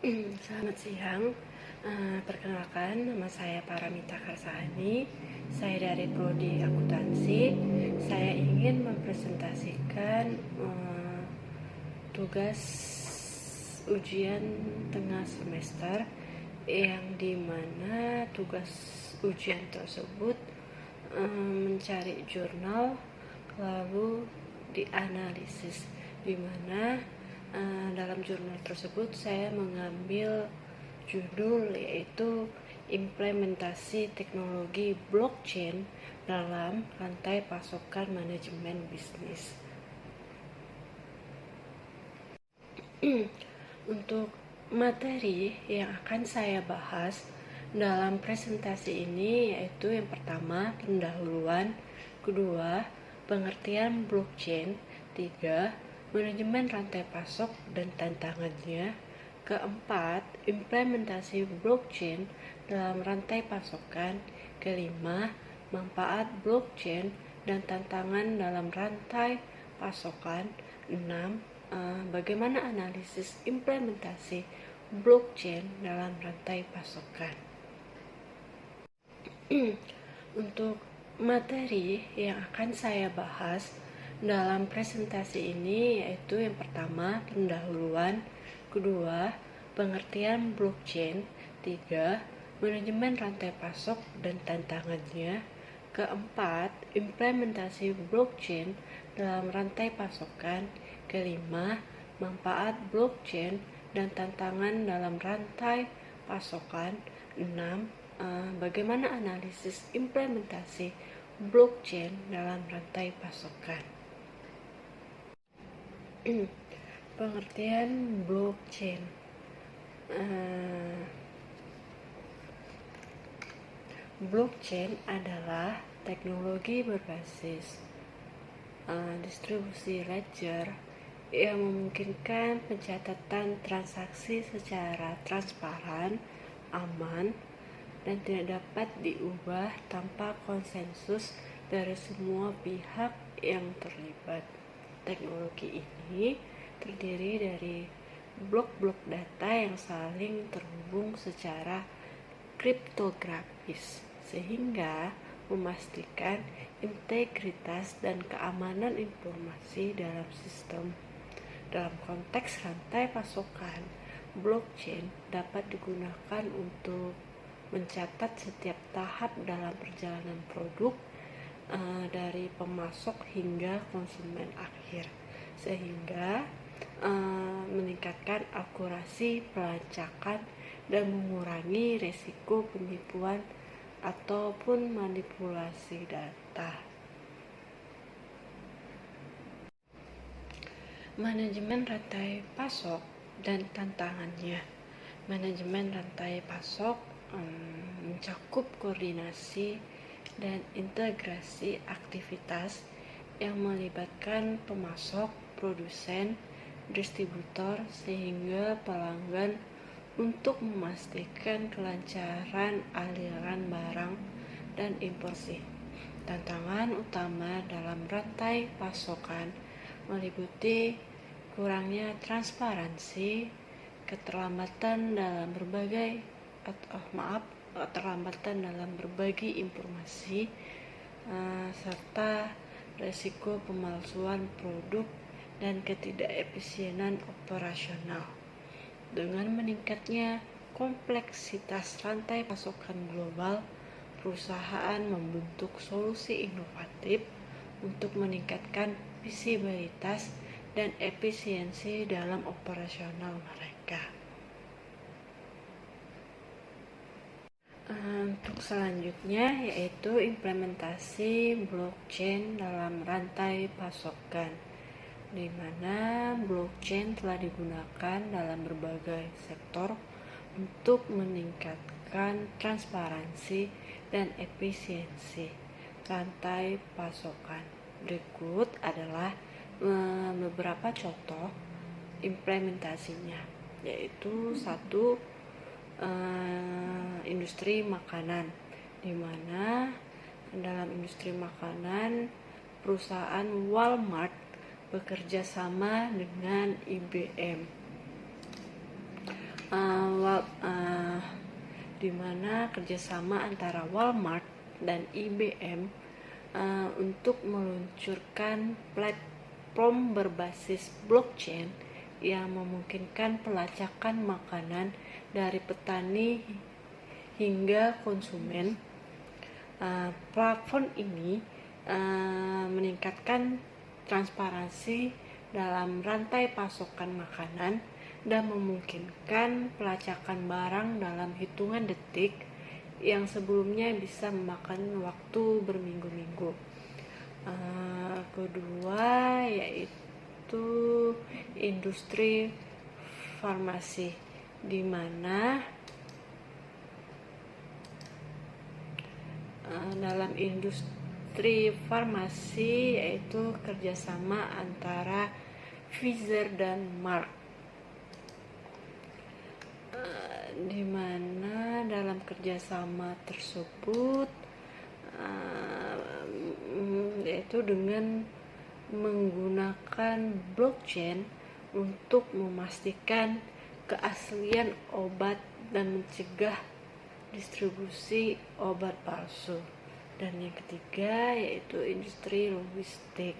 Selamat siang. Perkenalkan, nama saya Paramita Karsani. Saya dari Prodi Akuntansi. Saya ingin mempresentasikan tugas ujian tengah semester, yang dimana tugas ujian tersebut mencari jurnal lalu dianalisis, dimana dalam jurnal tersebut saya mengambil judul yaitu implementasi teknologi blockchain dalam rantai pasokan manajemen bisnis. Untuk materi yang akan saya bahas dalam presentasi ini yaitu yang pertama, pendahuluan, kedua, pengertian blockchain, tiga, manajemen rantai pasok dan tantangannya, keempat, implementasi blockchain dalam rantai pasokan, kelima, manfaat blockchain dan tantangan dalam rantai pasokan, enam, bagaimana analisis implementasi blockchain dalam rantai pasokan. Untuk materi yang akan saya bahas dalam presentasi ini yaitu yang pertama, pendahuluan, kedua, pengertian blockchain, tiga, manajemen rantai pasok dan tantangannya, keempat, implementasi blockchain dalam rantai pasokan, kelima, manfaat blockchain dan tantangan dalam rantai pasokan, enam, bagaimana analisis implementasi blockchain dalam rantai pasokan. Pengertian blockchain. Blockchain adalah teknologi berbasis distribusi ledger yang memungkinkan pencatatan transaksi secara transparan, aman, dan tidak dapat diubah tanpa konsensus dari semua pihak yang terlibat. Teknologi ini terdiri dari blok-blok data yang saling terhubung secara kriptografis, sehingga memastikan integritas dan keamanan informasi dalam sistem. Dalam konteks rantai pasokan, blockchain dapat digunakan untuk mencatat setiap tahap dalam perjalanan produk dari pemasok hingga konsumen akhir, sehingga meningkatkan akurasi pelacakan dan mengurangi risiko penipuan ataupun manipulasi data. Manajemen rantai pasok dan tantangannya. Manajemen rantai pasok mencakup koordinasi dan integrasi aktivitas yang melibatkan pemasok, produsen, distributor, sehingga pelanggan untuk memastikan kelancaran aliran barang dan imporsi. Tantangan utama dalam rantai pasokan meliputi kurangnya transparansi, keterlambatan dalam berbagi informasi, serta risiko pemalsuan produk dan ketidakefisienan operasional. Dengan meningkatnya kompleksitas rantai pasokan global, perusahaan membentuk solusi inovatif untuk meningkatkan visibilitas dan efisiensi dalam operasional mereka. Untuk selanjutnya yaitu implementasi blockchain dalam rantai pasokan, di mana blockchain telah digunakan dalam berbagai sektor untuk meningkatkan transparansi dan efisiensi rantai pasokan. Berikut adalah beberapa contoh implementasinya, yaitu satu, industri makanan, di mana dalam industri makanan perusahaan Walmart bekerja sama dengan IBM di mana kerjasama antara Walmart dan IBM untuk meluncurkan platform berbasis blockchain yang memungkinkan pelacakan makanan dari petani hingga konsumen. Platform ini meningkatkan transparansi dalam rantai pasokan makanan dan memungkinkan pelacakan barang dalam hitungan detik yang sebelumnya bisa memakan waktu berminggu-minggu. Kedua yaitu industri farmasi, di mana dalam industri farmasi yaitu kerjasama antara Pfizer dan Merck, di mana dalam kerjasama tersebut yaitu dengan menggunakan blockchain untuk memastikan keaslian obat dan mencegah distribusi obat palsu. Dan yang ketiga yaitu industri logistik,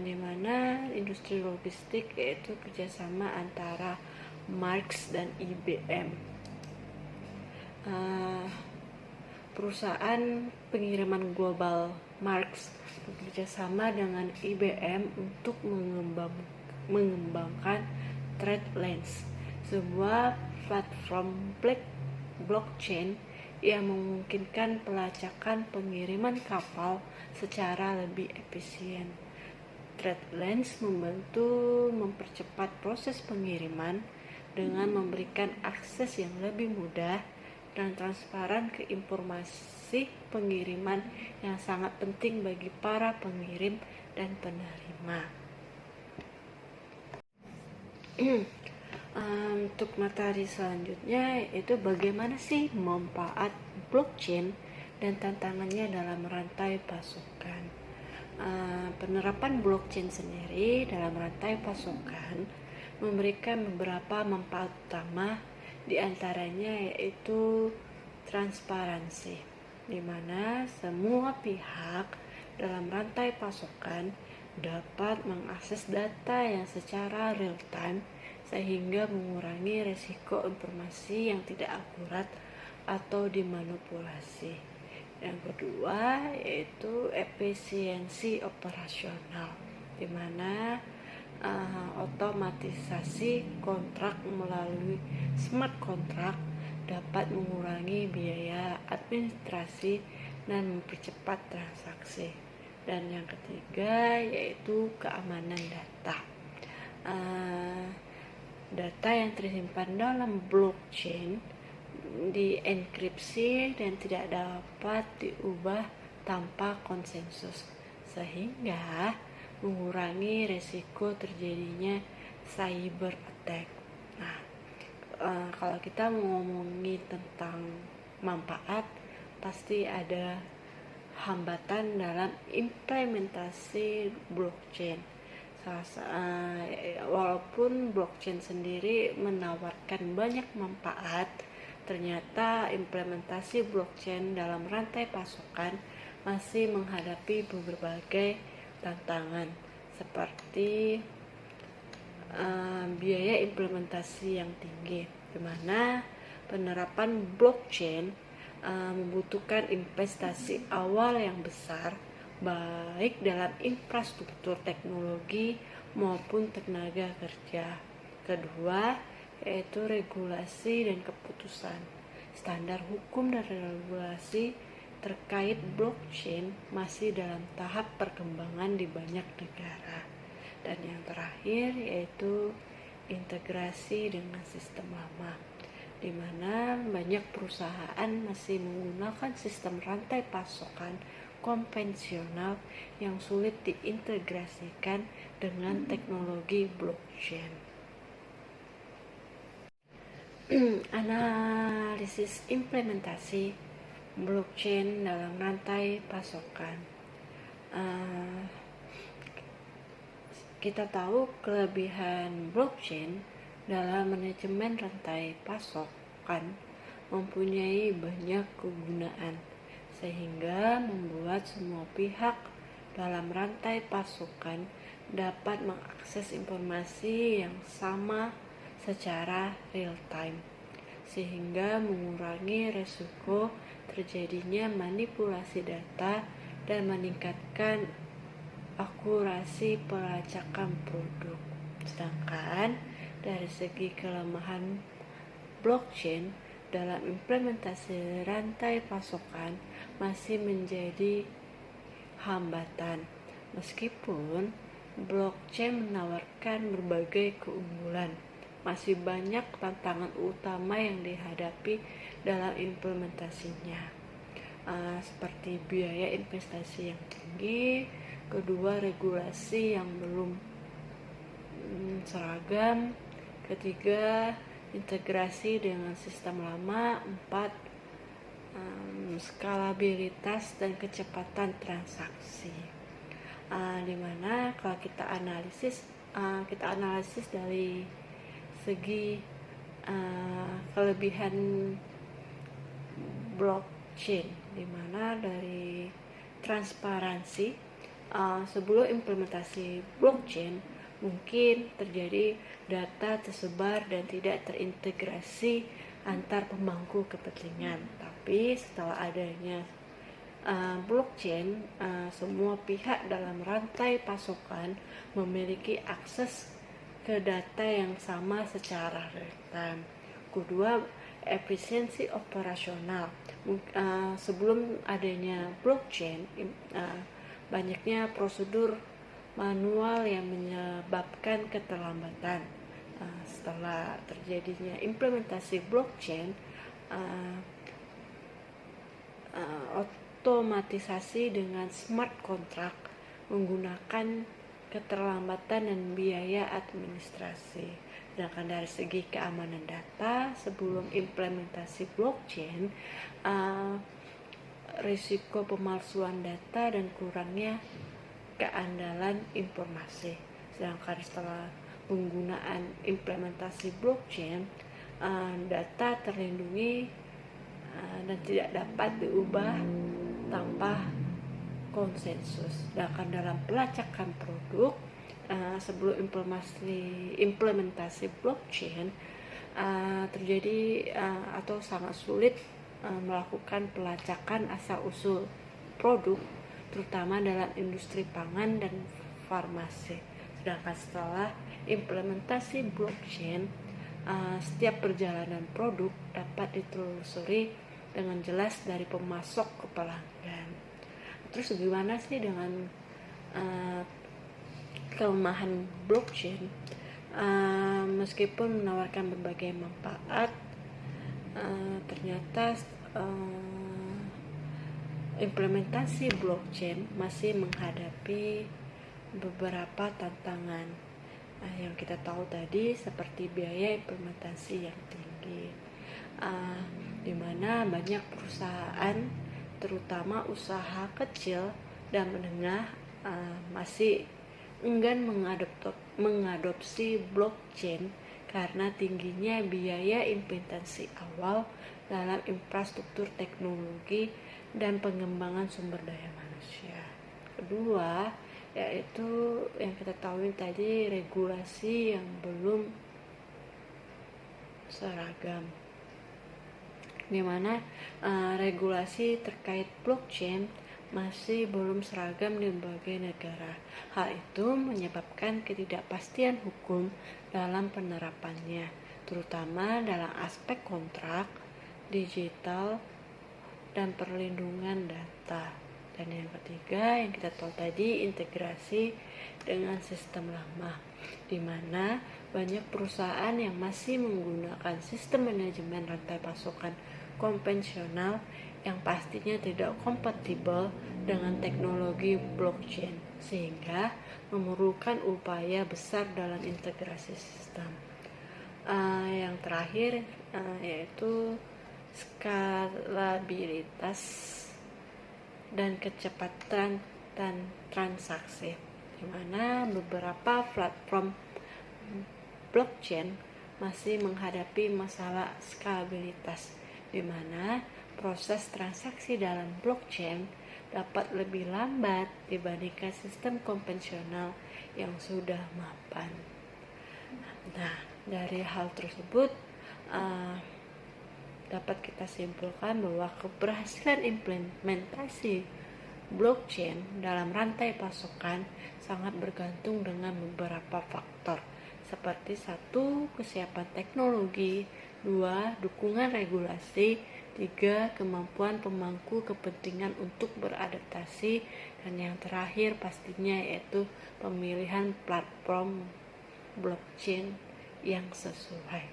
di mana industri logistik yaitu kerjasama antara Marx dan IBM. Perusahaan pengiriman global Marx bekerjasama dengan IBM untuk mengembangkan TradeLens, sebuah platform blockchain yang memungkinkan pelacakan pengiriman kapal secara lebih efisien. TradeLens membantu mempercepat proses pengiriman dengan memberikan akses yang lebih mudah dan transparan ke informasi pengiriman yang sangat penting bagi para pengirim dan penerima. Untuk materi selanjutnya yaitu bagaimana sih manfaat blockchain dan tantangannya dalam rantai pasokan. Penerapan blockchain sendiri dalam rantai pasokan memberikan beberapa manfaat utama, di antaranya yaitu transparansi, di mana semua pihak dalam rantai pasokan dapat mengakses data yang secara real time sehingga mengurangi risiko informasi yang tidak akurat atau dimanipulasi. Yang kedua yaitu efisiensi operasional, di mana otomatisasi kontrak melalui smart contract dapat mengurangi biaya administrasi dan mempercepat transaksi. Dan yang ketiga yaitu keamanan data. Data yang tersimpan dalam blockchain dienkripsi dan tidak dapat diubah tanpa konsensus, sehingga mengurangi resiko terjadinya cyber attack. Nah, kalau kita ngomongin tentang manfaat, pasti ada hambatan dalam implementasi blockchain. Walaupun blockchain sendiri menawarkan banyak manfaat, ternyata implementasi blockchain dalam rantai pasokan masih menghadapi berbagai tantangan seperti biaya implementasi yang tinggi, di mana penerapan blockchain membutuhkan investasi awal yang besar, baik dalam infrastruktur teknologi maupun tenaga kerja. Kedua yaitu regulasi dan keputusan. Standar hukum dan regulasi terkait blockchain masih dalam tahap perkembangan di banyak negara. Dan yang terakhir yaitu integrasi dengan sistem lama, di mana banyak perusahaan masih menggunakan sistem rantai pasokan konvensional yang sulit diintegrasikan dengan teknologi blockchain. Analisis implementasi blockchain dalam rantai pasokan. Kita tahu kelebihan blockchain dalam manajemen rantai pasokan mempunyai banyak kegunaan, sehingga membuat semua pihak dalam rantai pasokan dapat mengakses informasi yang sama secara real time, sehingga mengurangi resiko terjadinya manipulasi data dan meningkatkan akurasi pelacakan produk. Sedangkan dari segi kelemahan blockchain dalam implementasi rantai pasokan masih menjadi hambatan. Meskipun blockchain menawarkan berbagai keunggulan, masih banyak tantangan utama yang dihadapi dalam implementasinya, seperti biaya investasi yang tinggi, kedua regulasi yang belum seragam, ketiga integrasi dengan sistem lama, 4 skalabilitas dan kecepatan transaksi. Dimana kalau kita analisis dari segi kelebihan blockchain, dimana dari transparansi, sebelum implementasi blockchain mungkin terjadi data tersebar dan tidak terintegrasi antar pemangku kepentingan. Tapi setelah adanya blockchain, semua pihak dalam rantai pasokan memiliki akses ke data yang sama secara real time. Kedua, efisiensi operasional. Sebelum adanya blockchain, banyaknya prosedur manual yang menyebabkan keterlambatan. Setelah terjadinya implementasi blockchain, otomatisasi dengan smart contract menggunakan keterlambatan dan biaya administrasi. Sedangkan dari segi keamanan data, sebelum implementasi blockchain, risiko pemalsuan data dan kurangnya keandalan informasi. Sedangkan setelah penggunaan implementasi blockchain, data terlindungi dan tidak dapat diubah tanpa konsensus. Sedangkan dalam pelacakan produk, sebelum implementasi blockchain, terjadi atau sangat sulit melakukan pelacakan asal-usul produk, terutama dalam industri pangan dan farmasi. Sedangkan setelah implementasi blockchain, setiap perjalanan produk dapat ditelusuri dengan jelas dari pemasok ke pelanggan. Terus gimana sih dengan kelemahan blockchain? Meskipun menawarkan berbagai manfaat, ternyata implementasi blockchain masih menghadapi beberapa tantangan yang kita tahu tadi, seperti biaya implementasi yang tinggi, di mana banyak perusahaan, terutama usaha kecil dan menengah, masih enggan mengadopsi blockchain karena tingginya biaya implementasi awal dalam infrastruktur teknologi dan pengembangan sumber daya manusia. Kedua, yaitu yang kita tahu tadi, regulasi yang belum seragam, di mana regulasi terkait blockchain masih belum seragam di berbagai negara. Hal itu menyebabkan ketidakpastian hukum dalam penerapannya, terutama dalam aspek kontrak digital dan perlindungan data. Dan yang ketiga, yang kita tahu tadi, integrasi dengan sistem lama, di mana banyak perusahaan yang masih menggunakan sistem manajemen rantai pasokan konvensional yang pastinya tidak kompatibel dengan teknologi blockchain, sehingga memerlukan upaya besar dalam integrasi sistem. Yang terakhir yaitu skalabilitas dan kecepatan transaksi, di mana beberapa platform blockchain masih menghadapi masalah skalabilitas, di mana proses transaksi dalam blockchain dapat lebih lambat dibandingkan sistem konvensional yang sudah mapan. Nah, dari hal tersebut dapat kita simpulkan bahwa keberhasilan implementasi blockchain dalam rantai pasokan sangat bergantung dengan beberapa faktor, seperti 1. Kesiapan teknologi, 2. Dukungan regulasi, 3. Kemampuan pemangku kepentingan untuk beradaptasi, dan yang terakhir pastinya yaitu pemilihan platform blockchain yang sesuai.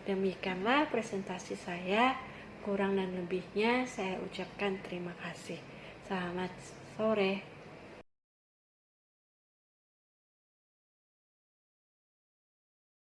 Demikianlah presentasi saya, kurang dan lebihnya saya ucapkan terima kasih. Selamat sore.